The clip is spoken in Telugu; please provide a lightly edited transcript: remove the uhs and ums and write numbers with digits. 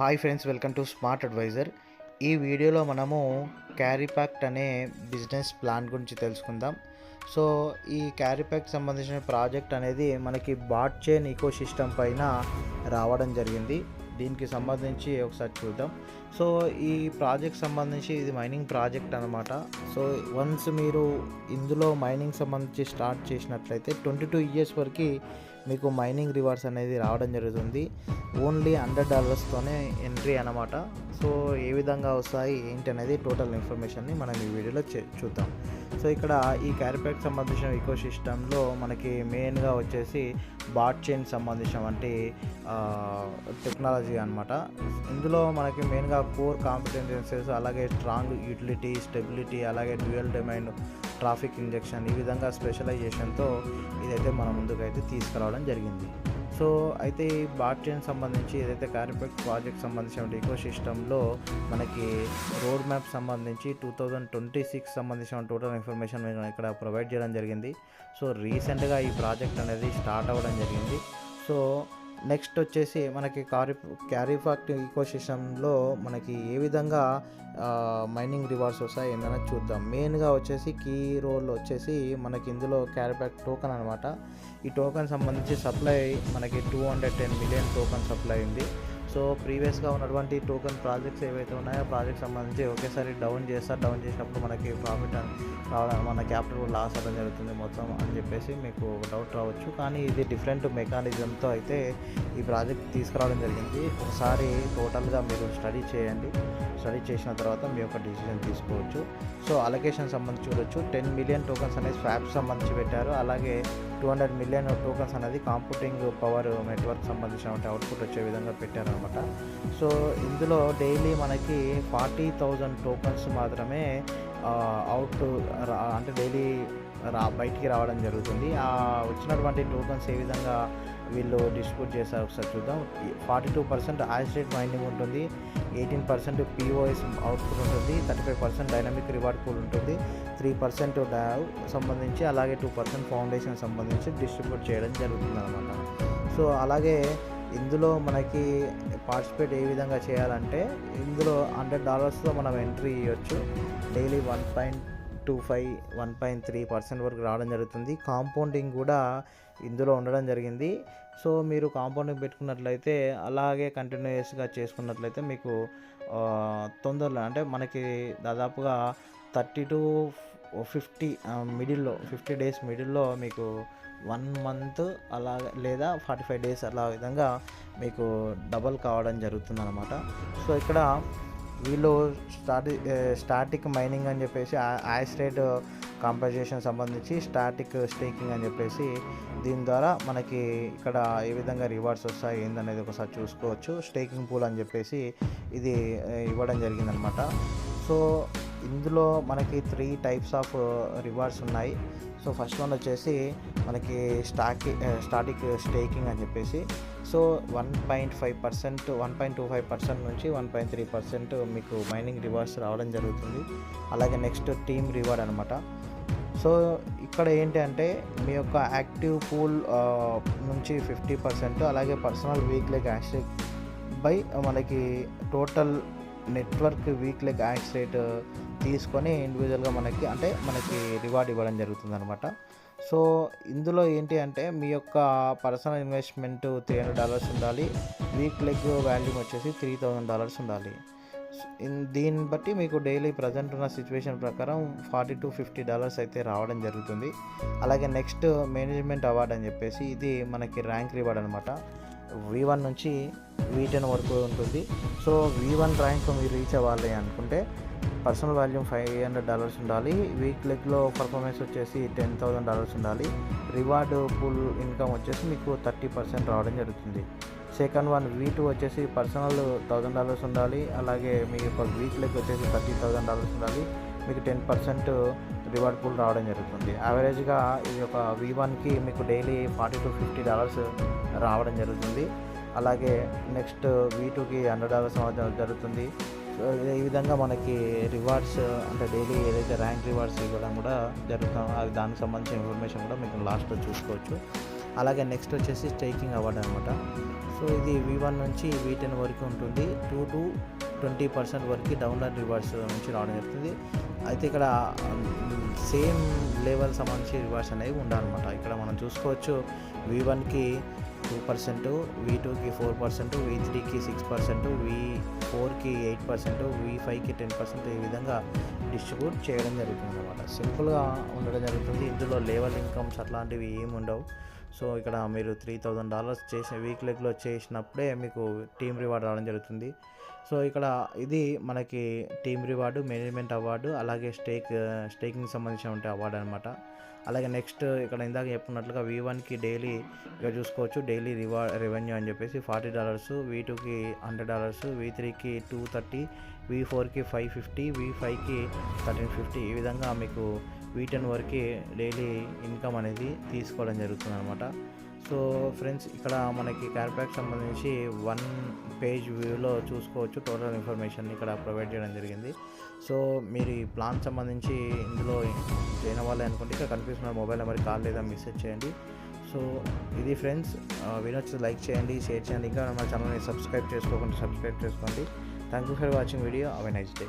Hi friends, welcome to smart advisor. ఈ వీడియోలో మనము క్యారీప్యాక్ట్ అనే బిజినెస్ ప్లాన్ గురించి తెలుసుకుందాం. సో ఈ క్యారీప్యాక్ట్ సంబంధించిన ప్రాజెక్ట్ అనేది మనకి బాట్ చైన్ ఈకో సిస్టమ్ పైన రావడం జరిగింది. దీనికి సంబంధించి ఒకసారి చూద్దాం. సో ఈ ప్రాజెక్ట్ సంబంధించి ఇది మైనింగ్ ప్రాజెక్ట్ అనమాట. సో వన్స్ మీరు ఇందులో మైనింగ్ సంబంధించి స్టార్ట్ చేసినట్లయితే 22 ఇయర్స్ వరకు మీకు మైనింగ్ రివార్డ్స్ అనేది రావడం జరుగుతుంది. ఓన్లీ $100తోనే ఎంట్రీ అనమాట. సో ఏ విధంగా వస్తాయి ఏంటి అనేది టోటల్ ఇన్ఫర్మేషన్ని మనం ఈ వీడియోలో చూద్దాం. సో ఇక్కడ ఈ క్యారీప్యాక్ట్ సంబంధించిన ఈకో సిస్టంలో మనకి మెయిన్గా వచ్చేసి బాట్ చైన్ సంబంధించిన వంటి టెక్నాలజీ అనమాట. ఇందులో మనకి మెయిన్గా కోర్ కాంపిటెన్సెస్, అలాగే స్ట్రాంగ్ యూటిలిటీ, స్టెబిలిటీ, అలాగే డ్యూయల్ డొమైన్ ట్రాఫిక్ ఇంజెక్షన్, ఈ విధంగా స్పెషలైజేషన్తో ఇదైతే మన ముందుకైతే తీసుకురావడం జరిగింది. సో అయితే ఈ బాట్ చైన్ సంబంధించి ఏదైతే క్యారీప్యాక్ట్ ప్రాజెక్ట్ సంబంధించిన ఈకో సిస్టంలో మనకి రోడ్ మ్యాప్ సంబంధించి 2026 సంబంధించిన టోటల్ ఇన్ఫర్మేషన్ ఇక్కడ ప్రొవైడ్ చేయడం జరిగింది. సో రీసెంట్గా ఈ ప్రాజెక్ట్ అనేది స్టార్ట్ అవ్వడం జరిగింది. సో నెక్స్ట్ వచ్చేసి మనకి క్యారీప్యాక్ట్ ఈకో సిస్టంలో మనకి ఏ విధంగా మైనింగ్ రివార్డ్స్ వస్తాయి ఏంటనే చూద్దాం. మెయిన్గా వచ్చేసి కీ రోల్ వచ్చేసి మనకి ఇందులో క్యారీప్యాక్ట్ టోకెన్ అనమాట. ఈ టోకెన్ సంబంధించి సప్లై మనకి 210 మిలియన్ టోకెన్ సప్లై ఉంది. సో ప్రీవియస్గా ఉన్నటువంటి టోకెన్ ప్రాజెక్ట్స్ ఏవైతే ఉన్నాయో ప్రాజెక్ట్ సంబంధించి ఒకేసారి డౌన్ చేసినప్పుడు మనకి ప్రాఫిట్ రావడం, మన క్యాపిటల్ లాస్ అవ్వడం జరుగుతుంది మొత్తం అని చెప్పేసి మీకు డౌట్ రావచ్చు. కానీ ఇది డిఫరెంట్ మెకానిజంతో అయితే ఈ ప్రాజెక్ట్ తీసుకురావడం జరిగింది. ఒకసారి టోటల్గా మీరు స్టడీ చేయండి. స్టడీ చేసిన తర్వాత మీ యొక్క డిసిజన్ తీసుకోవచ్చు. సో అలొకేషన్ సంబంధించి చూడొచ్చు. 10 మిలియన్ టోకన్స్ అనేది స్వాప్ సంబంధించి పెట్టారు. అలాగే 200 మిలియన్ టోకన్స్ అనేది కంప్యూటింగ్ పవర్ నెట్వర్క్ సంబంధించిన అవుట్పుట్ వచ్చే విధంగా పెట్టారనమాట. సో ఇందులో డైలీ మనకి 40,000 టోకన్స్ మాత్రమే అంటే డైలీ బయటికి రావడం జరుగుతుంది. వచ్చినటువంటి టోకన్స్ ఏ విధంగా వీళ్ళు డిస్ట్రిబ్యూట్ చేశారు ఒకసారి చూద్దాం. 42% ఐస్టేట్ మైనింగ్ ఉంటుంది, 18% పిఓఎస్ అవుట్పుట్ ఉంటుంది, 35% డైనమిక్ రివార్డ్ పూల్ ఉంటుంది, 3% డావ్ సంబంధించి, అలాగే 2% ఫౌండేషన్ సంబంధించి డిస్ట్రిబ్యూట్ చేయడం జరుగుతుంది అనమాట. సో అలాగే ఇందులో మనకి పార్టిసిపేట్ ఏ విధంగా చేయాలంటే ఇందులో $100లో మనం ఎంట్రీ ఇవ్వచ్చు. డైలీ 1.25, 1.3% వరకు రావడం జరుగుతుంది. కాంపౌండింగ్ కూడా ఇందులో ఉండడం జరిగింది. సో మీరు కాంపౌండింగ్ పెట్టుకున్నట్లయితే, అలాగే కంటిన్యూస్గా చేసుకున్నట్లయితే మీకు తొందరలో అంటే మనకి దాదాపుగా 30 to 50 50 డేస్ మిడిల్లో మీకు 1 మంత్ అలా లేదా 45 డేస్ అలా విధంగా మీకు డబల్ కావడం జరుగుతుంది అన్నమాట. సో ఇక్కడ వీళ్ళు స్టాటిక్ మైనింగ్ అని చెప్పేసి, ఐస్టేట్ కాంపన్సేషన్ సంబంధించి స్టాటిక్ స్టేకింగ్ అని చెప్పేసి, దీని ద్వారా మనకి ఇక్కడ ఏ విధంగా రివార్డ్స్ వస్తాయి ఏందనేది ఒకసారి చూసుకోవచ్చు. స్టేకింగ్ పూల్ అని చెప్పేసి ఇది ఇవ్వడం జరిగిందనమాట. సో ఇందులో మనకి 3 టైప్స్ ఆఫ్ రివార్డ్స్ ఉన్నాయి. సో ఫస్ట్ వన్ వచ్చేసి మనకి స్టాటిక్ స్టేకింగ్ అని చెప్పేసి, సో 1.5%, 1.25% నుంచి 1.3% మీకు మైనింగ్ రివార్డ్స్ రావడం జరుగుతుంది. అలాగే నెక్స్ట్ టీమ్ రివార్డ్ అనమాట. సో ఇక్కడ ఏంటి అంటే మీ యొక్క యాక్టివ్ పూల్ నుంచి 50%, అలాగే personal weak leg axe by మనకి total network weak leg axe rate తీసుకొని ఇండివిజువల్గా మనకి రివార్డ్ ఇవ్వడం జరుగుతుంది అనమాట. సో ఇందులో ఏంటి అంటే మీ యొక్క పర్సనల్ ఇన్వెస్ట్మెంట్ $300 ఉండాలి, వీక్ లెగ్ వాల్యూమ్ వచ్చేసి $3,000 ఉండాలి. దీన్ని బట్టి మీకు డైలీ ప్రజెంట్ ఉన్న సిచ్యువేషన్ ప్రకారం $40 to $50 అయితే రావడం జరుగుతుంది. అలాగే నెక్స్ట్ మేనేజ్మెంట్ అవార్డ్ అని చెప్పేసి, ఇది మనకి ర్యాంక్ రివార్డ్ అనమాట. V1 నుంచి V10 వరకు ఉంటుంది. సో V1 ర్యాంక్ మీరు రీచ్ అవ్వాలి అనుకుంటే పర్సనల్ వాల్యూమ్ $500 ఉండాలి, వీక్ లెగ్లో పర్ఫార్మెన్స్ వచ్చేసి $10,000 ఉండాలి, రివార్డ్ పూల్ ఇన్కమ్ వచ్చేసి మీకు 30% రావడం జరుగుతుంది. సెకండ్ వన్ V2 వచ్చేసి పర్సనల్ $1,000 ఉండాలి, అలాగే మీ యొక్క వీక్ లెగ్ వచ్చేసి $30,000 ఉండాలి, మీకు 10% రివార్డ్ పూల్ రావడం జరుగుతుంది. యావరేజ్గా ఇది ఒక V1కి మీకు డైలీ $40 to $50 రావడం జరుగుతుంది. అలాగే నెక్స్ట్ V2కి $100 రావడం జరుగుతుంది. సో ఈ విధంగా మనకి రివార్డ్స్ అంటే డైలీ ఏదైతే ర్యాంక్ రివార్డ్స్ ఇవ్వడం కూడా జరుగుతాం, అది దానికి సంబంధించిన ఇన్ఫర్మేషన్ కూడా మీకు లాస్ట్లో చూసుకోవచ్చు. అలాగే నెక్స్ట్ వచ్చేసి స్టేకింగ్ అవార్డ్ అనమాట. సో ఇది V1 నుంచి V10 వరకు ఉంటుంది. 2 to 20% వరకు డౌన్లోడ్ రివార్డ్స్ నుంచి రావడం జరుగుతుంది. అయితే ఇక్కడ సేమ్ లెవెల్ సంబంధించి రివార్డ్స్ అనేవి ఉండాలన్నమాట. ఇక్కడ మనం చూసుకోవచ్చు V1కి 2%, V2కి 4%, V3కి 6%, V4కి 8%, V5కి 10% ఈ విధంగా డిస్ట్రిబ్యూట్ చేయడం జరుగుతుంది అనమాట. సింపుల్గా ఉండడం జరుగుతుంది. ఇందులో లెవెల్ ఇన్కమ్స్ అట్లాంటివి ఏమి ఉండవు. సో ఇక్కడ మీరు $3,000 చేసి వీక్ లెగ్లో చేసినప్పుడే మీకు టీమ్ రివార్డ్ రావడం జరుగుతుంది. సో ఇక్కడ ఇది మనకి టీమ్ రివార్డు, మేనేజ్మెంట్ అవార్డు, అలాగే స్టేకింగ్ సంబంధించిన అవార్డు అనమాట. అలాగే నెక్స్ట్ ఇక్కడ ఇందాక చెప్పుకున్నట్లుగా V1కి డైలీ ఇక్కడ చూసుకోవచ్చు డైలీ రెవెన్యూ అని చెప్పేసి $40, V2కి $100, V3కి $230, V4కి $550, V5కి $1350 ఈ విధంగా మీకు V10 వరకు డైలీ ఇన్కమ్ అనేది తీసుకోవడం జరుగుతుంది అనమాట. సో ఫ్రెండ్స్ ఇక్కడ మనకి క్యాష్బ్యాక్ సంబంధించి 1 పేజ్ వ్యూలో చూసుకోవచ్చు టోటల్ ఇన్ఫర్మేషన్ ఇక్కడ ప్రొవైడ్ చేయడం జరిగింది. సో మీరు ఈ ప్లాన్ సంబంధించి ఇందులో జాయిన్ అవ్వాలి అనుకుంటే ఇక్కడ కనిపిస్తున్న మొబైల్ నెంబర్కి కాల్ లేదా మెసేజ్ చేయండి. సో ఇది ఫ్రెండ్స్, వీడియో వచ్చి లైక్ చేయండి, షేర్ చేయండి. ఇంకా మన ఛానల్ని సబ్స్క్రైబ్ చేసుకోండి. Thank you for watching video. Have a nice day.